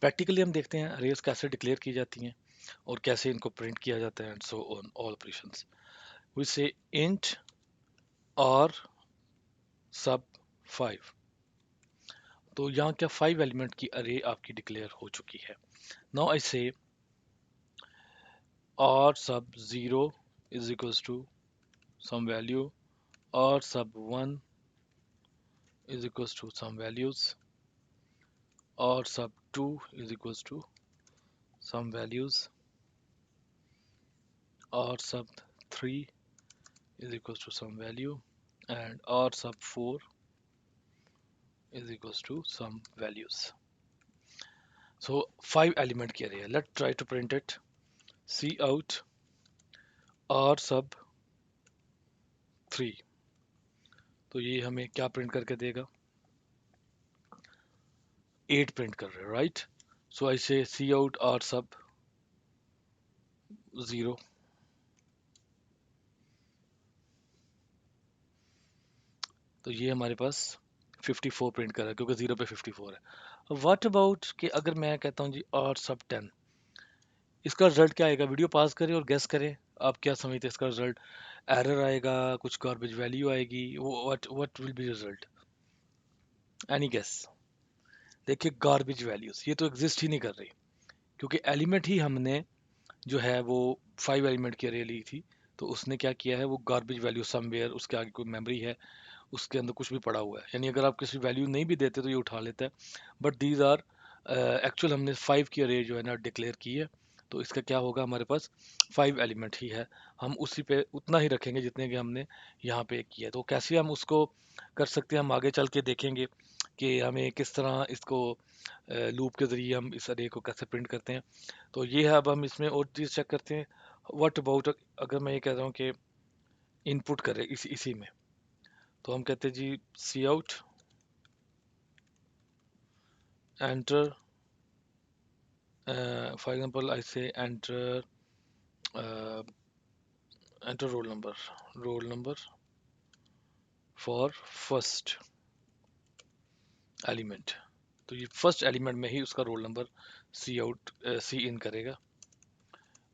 Practically हम देखते हैं अरेज कैसे डिक्लेयर की जाती हैं और कैसे इनको प्रिंट किया जाता है and so on all operations. We say int और सब 5। तो यहाँ क्या 5 एलिमेंट की अरे आपकी डिक्लेयर हो चुकी है। नाउ आई से और सब 0 is equals to some value और सब 1 is equals to some values or sub 2 is equals to some values or sub 3 is equals to some value and or sub 4 is equals to some values. So 5 element की array है. Let's try to print it. C out or sub 3. तो ये हमें क्या print करके देगा? 8 print कर रहे हैं, राइट? सो आई से C out or sub 0. तो ये हमारे पास 54 प्रिंट कर रहा है क्योंकि 0 पे 54 है। व्हाट अबाउट कि अगर मैं कहता हूँ जी और सब 10, इसका रिजल्ट क्या आएगा? वीडियो पॉज करें और गेस करें, आप क्या समझते हैं इसका रिजल्ट? एरर आएगा, कुछ गार्बेज वैल्यू आएगी, what what will be result? Any guess? देखिए गार्बेज वैल्यूज ये तो एग्जिस्ट ही नहीं कर रही क्योंकि एलिमेंट ही हमने जो है वो 5 एलिमेंट की अरे ली थी। तो उसने क्या किया है, वो गार्बेज वैल्यू समवेयर उसके आगे कोई मेमोरी है, उसके अंदर कुछ भी पड़ा हुआ है, यानी अगर आप किसी वैल्यू नहीं भी देते तो ये उठा लेता है। बट दीज आर एक्चुअल हमने 5 की अरे जो है ना डिक्लेयर की है। तो इसका क्या होगा, हमारे पास 5 एलिमेंट ही है, हम उसी पे उतना ही रखेंगे जितने के हमने यहाँ पे किया है। तो कैसे हम उसको कर सकते हैं, हम आगे चल के देखेंगे कि हमें किस तरह इसको लूप के ज़रिए हम इस अरे को कैसे प्रिंट करते हैं। तो ये है, अब हम इसमें और चीज़ चेक करते हैं। व्हाट अबाउट अगर मैं ये कह रहा हूँ कि इनपुट करें इसी में, तो हम कहते हैं जी cout enter, for example I say enter enter roll number for first element. तो ये फर्स्ट एलिमेंट में ही उसका roll number cout cin करेगा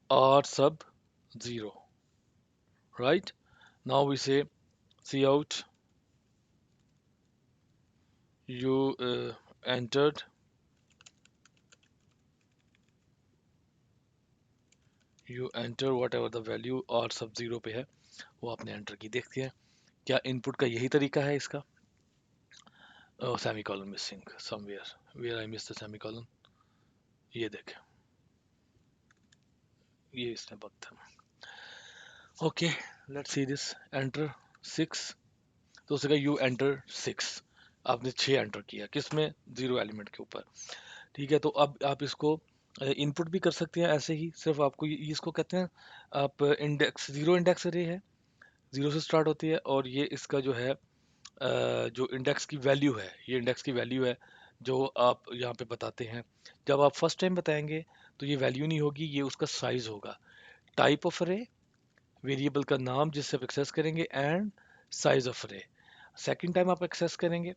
और सब 0, right? Now we say cout you entered you enter whatever the value और सब 0 पे है, वो आपने एंटर की। देखते हैं क्या इनपुट का यही तरीका है इसका। Semicolon missing somewhere, where I miss the semicolon. ये देखें, ये इसने वक्त है। Okay, let's see this. Enter 6, तो उसका यू एंटर 6, आपने 6 एंटर किया किस में? 0 एलिमेंट के ऊपर। ठीक है, तो अब आप इसको इनपुट भी कर सकते हैं ऐसे ही, सिर्फ आपको इसको कहते हैं आप इंडेक्स, 0 इंडेक्स अरे है, 0 से स्टार्ट होती है और ये इसका जो है जो इंडेक्स की वैल्यू है, ये इंडेक्स की वैल्यू है जो आप यहाँ पे बताते हैं। जब आप फर्स्ट टाइम बताएंगे तो ये वैल्यू नहीं होगी, ये उसका साइज होगा। टाइप ऑफ अरे, वेरिएबल का नाम जिससे आप एक्सेस करेंगे, एंड साइज ऑफ अरे। सेकंड टाइम आप एक्सेस करेंगे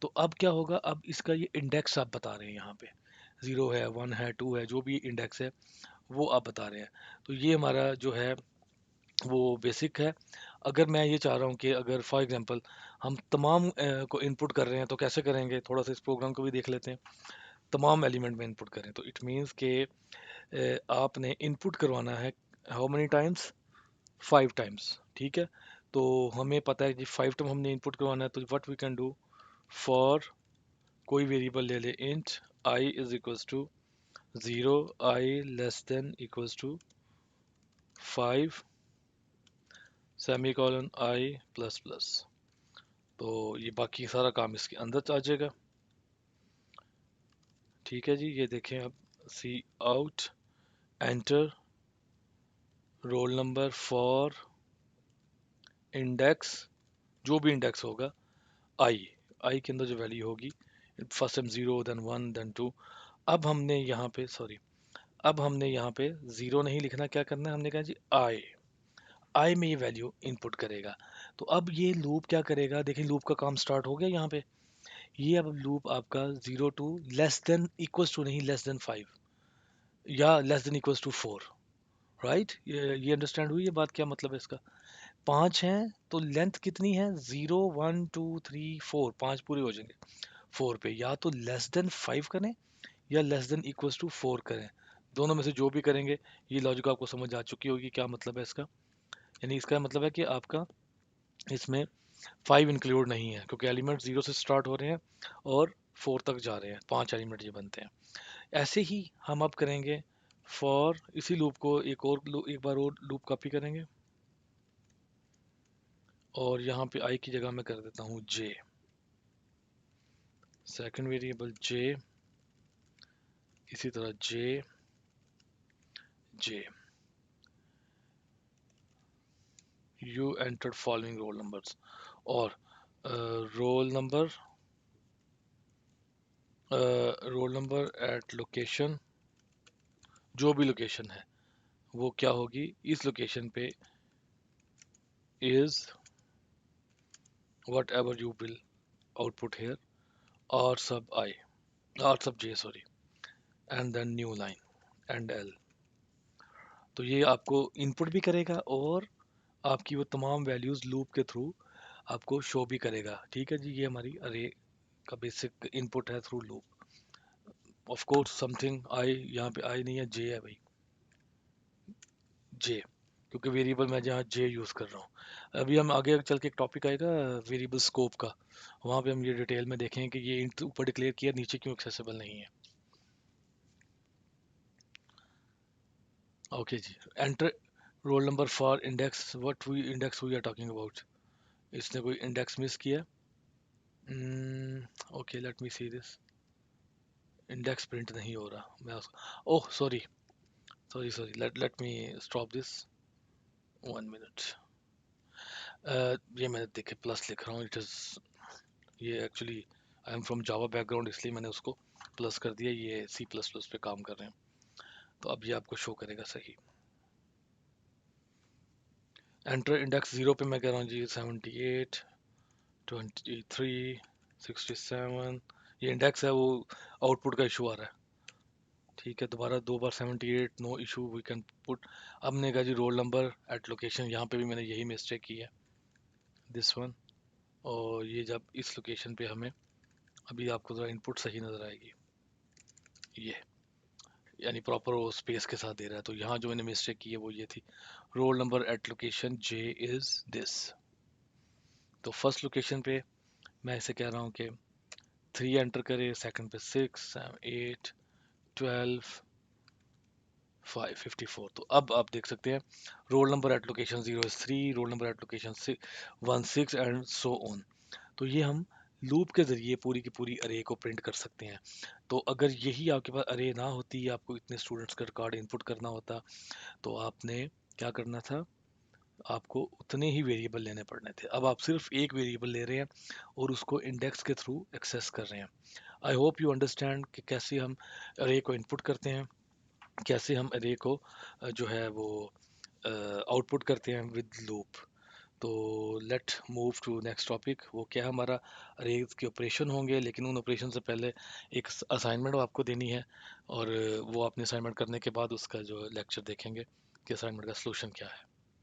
तो अब क्या होगा, अब इसका ये इंडेक्स आप बता रहे हैं यहाँ पे, 0 है, 1 है, 2 है, जो भी इंडेक्स है वो आप बता रहे हैं। तो ये हमारा जो है वो बेसिक है। अगर मैं ये चाह रहा हूँ कि अगर फॉर एग्जांपल हम तमाम को इनपुट कर रहे हैं तो कैसे करेंगे, थोड़ा सा इस प्रोग्राम को भी देख लेते हैं। तमाम एलिमेंट में इनपुट करें तो इट मीन्स कि आपने इनपुट करवाना है हाउ मेनी टाइम्स, 5 टाइम्स। ठीक है, तो हमें पता है कि 5 टाइम हमने इनपुट करवाना है, तो what we can do, for कोई वेरिएबल ले ले, int I is equals to 0, I less than equals to 5, semicolon I plus plus. तो ये बाकी सारा काम इसके अंदर आ जाएगा। ठीक है जी, ये देखें आप, cout enter roll number for index, जो भी इंडेक्स होगा, आई, आई के अंदर जो वैल्यू होगी, फर्स्ट टाइम 0 देन 1 देन 2। अब हमने यहाँ पे सॉरी, अब हमने यहाँ पे 0 नहीं लिखना, क्या करना है, हमने कहा जी आई, आई में ये वैल्यू इनपुट करेगा। तो अब ये लूप क्या करेगा, देखिए लूप का काम स्टार्ट हो गया यहाँ पे। ये अब लूप आपका 0 to less than equals to नहीं, लेस देन 5 या less than equals to 4, right? ये अंडरस्टैंड हुई ये बात, क्या मतलब है इसका? 5 हैं तो लेंथ कितनी है? 0 1 2 3 4, 5 पूरे हो जाएंगे 4 पे। या तो लेस देन 5 करें या लेस देन इक्वल्स टू 4 करें, दोनों में से जो भी करेंगे। ये लॉजिक आपको समझ आ चुकी होगी क्या मतलब है इसका। यानी इसका मतलब है कि आपका इसमें 5 इंक्लूड नहीं है, क्योंकि एलिमेंट 0 से स्टार्ट हो रहे हैं और 4 तक जा रहे हैं, 5 एलिमेंट ये बनते हैं। ऐसे ही हम अब करेंगे फॉर इसी लूप को, एक बार और लूप कॉपी करेंगे और यहाँ पे आई की जगह मैं कर देता हूँ जे, सेकंड वेरिएबल जे, इसी तरह j j, you entered following roll numbers, और roll number, roll number at location, जो भी लोकेशन है वो क्या होगी इस लोकेशन पे, is whatever you will output here, और सब आई, और सब j sorry, and then new line endl. तो ये आपको इनपुट भी करेगा और आपकी वो तमाम वैल्यूज लूप के थ्रू आपको शो भी करेगा। ठीक है जी, ये हमारी अरे का बेसिक इनपुट है through loop. Of course something I, यहाँ पे आई नहीं है, जे है भाई, जे, क्योंकि वेरिएबल मैं जहाँ जे यूज़ कर रहा हूँ। अभी हम आगे चल के एक टॉपिक आएगा वेरिएबल स्कोप का, वहाँ पे हम ये डिटेल में देखेंगे कि ये int ऊपर डिक्लेयर किया, नीचे क्यों एक्सेसिबल नहीं है। ओके जी, enter roll number for index, what we index we are talking about. इसने कोई इंडेक्स मिस किया? Okay, let me see this. Index print नहीं हो रहा, मैं उसको, oh sorry sorry sorry, let let me stop this, 1 minute. ये मैंने देखे प्लस लिख रहा हूँ, इट इज़, ये actually I am from Java background, इसलिए मैंने उसको प्लस कर दिया। ये सी प्लस प्लस पे काम कर रहे हैं, तो अब ये आपको शो करेगा सही। एंटर इंडेक्स 0 पे मैं कह रहा हूँ जी, 78 23 67, ये इंडेक्स है, वो आउटपुट का इशू आ रहा है। ठीक है, दोबारा 2 बार 78, no issue, we can put. अब मैंने कहा जी रोल नंबर एट लोकेशन, यहाँ पे भी मैंने यही मिस्टेक की है, दिस वन। और ये जब इस लोकेशन पे हमें, अभी आपको ज़रा इनपुट सही नज़र आएगी, ये यानी प्रॉपर वो स्पेस के साथ दे रहा है। तो यहाँ जो मैंने मिस्टेक की है वो ये थी, roll number at location J is this. तो फर्स्ट लोकेशन पे मैं इसे कह रहा हूँ कि 3 एंटर करे, सेकंड पे 6 8 12 5 54। तो अब आप देख सकते हैं roll number at location 0 is 3, roll number at location 1 6 and so on. तो ये हम लूप के ज़रिए पूरी की पूरी अरे को प्रिंट कर सकते हैं। तो अगर यही आपके पास अरे ना होती, आपको इतने स्टूडेंट्स का रिकॉर्ड इनपुट करना होता, तो आपने क्या करना था, आपको उतने ही वेरिएबल लेने पड़ने थे। अब आप सिर्फ एक वेरिएबल ले रहे हैं और उसको इंडेक्स के थ्रू एक्सेस कर रहे हैं। आई होप यू अंडरस्टैंड कि कैसे हम अरे को इनपुट करते हैं, कैसे हम अरे को जो है वो आउटपुट करते हैं विद लूप। तो let move to next topic. वो क्या है, हमारा अरेज के ऑपरेशन होंगे, लेकिन उन ऑपरेशन से पहले एक असाइनमेंट आपको देनी है, और वो अपने असाइनमेंट करने के बाद उसका जो लेक्चर देखेंगे कि असाइनमेंट का सलूशन क्या है।